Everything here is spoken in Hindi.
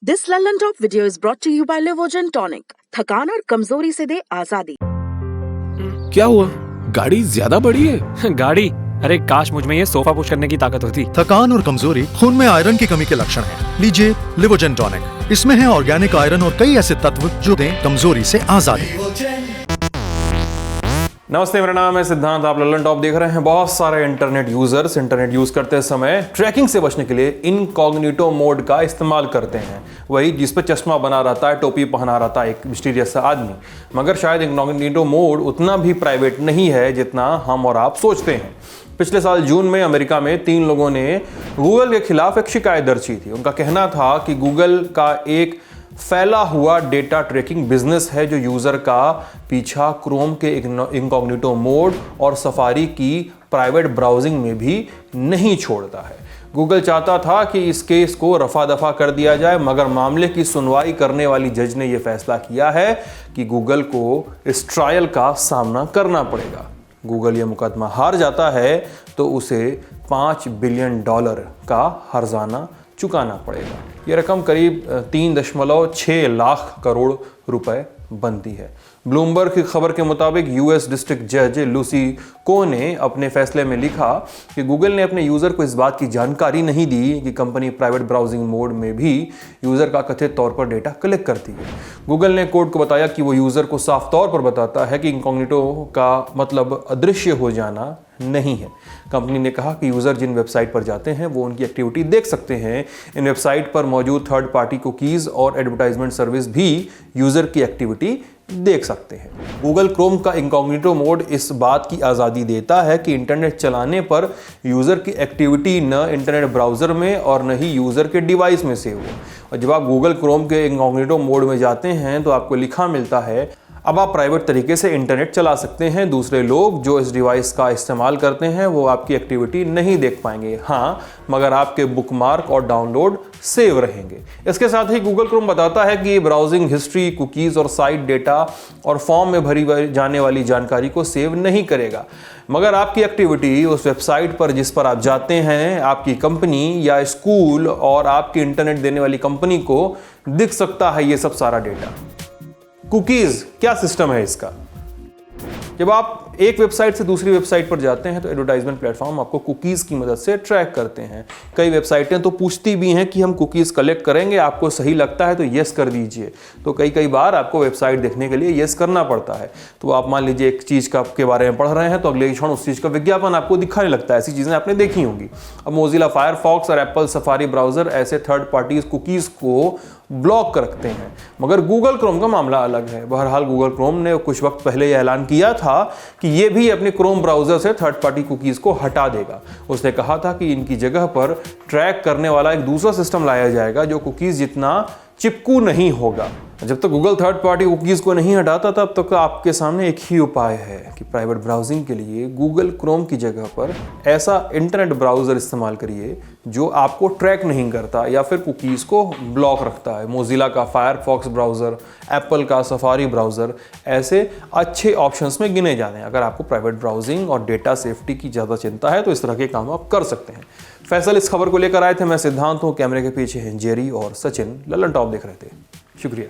This Lallantop video is brought to you by Livogen tonic. थकान और कमजोरी से दे आजादी। क्या हुआ? गाड़ी ज्यादा बड़ी है? गाड़ी? अरे काश मुझ में ये सोफा पुश करने की ताकत होती। थकान और कमजोरी खून में आयरन की कमी के लक्षण हैं। लीजिए लिवोजन टॉनिक। इसमें है ऑर्गेनिक आयरन और कई ऐसे तत्व जो दें कमजोरी से आजादी। नमस्ते, मेरा नाम है सिद्धांत। आप ललन टॉप देख रहे हैं। बहुत सारे इंटरनेट यूजर्स इंटरनेट यूज करते समय ट्रैकिंग से बचने के लिए इनकॉग्निटो मोड का इस्तेमाल करते हैं। वही जिस पर चश्मा बना रहता है, टोपी पहना रहता है, एक मिस्टीरियस सा आदमी। मगर शायद इनकॉग्निटो मोड उतना भी प्राइवेट नहीं है जितना हम और आप सोचते हैं। पिछले साल जून में अमेरिका में 3 लोगों ने गूगल के खिलाफ एक शिकायत दर्ज की थी। उनका कहना था कि गूगल का एक फैला हुआ डेटा ट्रैकिंग बिजनेस है जो यूज़र का पीछा क्रोम के इनकॉग्निटो मोड और सफारी की प्राइवेट ब्राउजिंग में भी नहीं छोड़ता है। गूगल चाहता था कि इस केस को रफा दफा कर दिया जाए, मगर मामले की सुनवाई करने वाली जज ने यह फैसला किया है कि गूगल को इस ट्रायल का सामना करना पड़ेगा। गूगल यह मुकदमा हार जाता है तो उसे $5 बिलियन का हर्जाना चुकाना पड़ेगा। यह रकम करीब 3.6 लाख करोड़ रुपए बनती है। ब्लूमबर्ग की खबर के मुताबिक यूएस डिस्ट्रिक्ट जज लूसी को ने अपने फैसले में लिखा कि गूगल ने अपने यूज़र को इस बात की जानकारी नहीं दी कि कंपनी प्राइवेट ब्राउजिंग मोड में भी यूज़र का कथित तौर पर डेटा कलेक्ट करती है। गूगल ने कोर्ट को बताया कि वो यूज़र को साफ तौर पर बताता है कि इनकॉग्निटो का मतलब अदृश्य हो जाना नहीं है। कंपनी ने कहा कि यूज़र जिन वेबसाइट पर जाते हैं वो उनकी एक्टिविटी देख सकते हैं। इन वेबसाइट पर मौजूद थर्ड पार्टी कुकीज़ और एडवर्टाइजमेंट सर्विस भी यूज़र की एक्टिविटी देख सकते हैं। गूगल क्रोम का इनकॉग्निटो मोड इस बात की आज़ादी देता है कि इंटरनेट चलाने पर यूज़र की एक्टिविटी न इंटरनेट ब्राउज़र में और न ही यूज़र के डिवाइस में सेव हो। और जब आप गूगल क्रोम के इनकॉग्निटो मोड में जाते हैं तो आपको लिखा मिलता है अब आप प्राइवेट तरीके से इंटरनेट चला सकते हैं। दूसरे लोग जो इस डिवाइस का इस्तेमाल करते हैं वो आपकी एक्टिविटी नहीं देख पाएंगे, हाँ, मगर आपके बुकमार्क और डाउनलोड सेव रहेंगे। इसके साथ ही गूगल क्रोम बताता है कि ब्राउजिंग हिस्ट्री, कुकीज़ और साइट डेटा और फॉर्म में भरी जाने वाली जानकारी को सेव नहीं करेगा, मगर आपकी एक्टिविटी उस वेबसाइट पर जिस पर आप जाते हैं, आपकी कंपनी या स्कूल और आपकी इंटरनेट देने वाली कंपनी को दिख सकता है ये सब सारा डेटा। कुकीज़ क्या सिस्टम है इसका? जब आप एक वेबसाइट से दूसरी वेबसाइट पर जाते हैं तो एडवर्टाइजमेंट प्लेटफॉर्म आपको कुकीज़ की मदद से ट्रैक करते हैं। कई वेबसाइटें तो पूछती भी हैं कि हम कुकीज़ कलेक्ट करेंगे, आपको सही लगता है तो येस कर दीजिए। तो कई बार आपको वेबसाइट देखने के लिए येस करना पड़ता है। तो आप मान लीजिए एक चीज़ के बारे में पढ़ रहे हैं तो अगले क्षण उस चीज़ का विज्ञापन आपको दिखाने लगता है। ऐसी चीज़ें आपने देखी होंगी। अब मोजिला फायरफॉक्स और एप्पल सफारी ब्राउज़र ऐसे थर्ड पार्टीज कुकीज़ को ब्लॉक रखते हैं, मगर गूगल क्रोम का मामला अलग है। बहरहाल गूगल क्रोम ने कुछ वक्त पहले यह ऐलान किया था कि ये भी अपने क्रोम ब्राउज़र से थर्ड पार्टी कुकीज़ को हटा देगा। उसने कहा था कि इनकी जगह पर ट्रैक करने वाला एक दूसरा सिस्टम लाया जाएगा जो कुकीज़ जितना चिपकू नहीं होगा। जब तक गूगल थर्ड पार्टी कुकीज़ को नहीं हटाता तब तक आपके सामने एक ही उपाय है कि प्राइवेट ब्राउजिंग के लिए गूगल क्रोम की जगह पर ऐसा इंटरनेट ब्राउज़र इस्तेमाल करिए जो आपको ट्रैक नहीं करता या फिर कुकीज़ को ब्लॉक रखता है। मोजिला का फायरफॉक्स ब्राउज़र, एप्पल का सफारी ब्राउज़र ऐसे अच्छे ऑप्शंस में गिने जाते हैं। अगर आपको प्राइवेट ब्राउजिंग और डेटा सेफ्टी की ज़्यादा चिंता है तो इस तरह के काम आप कर सकते हैं। फैसल इस खबर को लेकर आए थे। मैं सिद्धांत हूँ, कैमरे के पीछे हैं जेरी और सचिन। ललन टॉप देख रहे थे। शुक्रिया।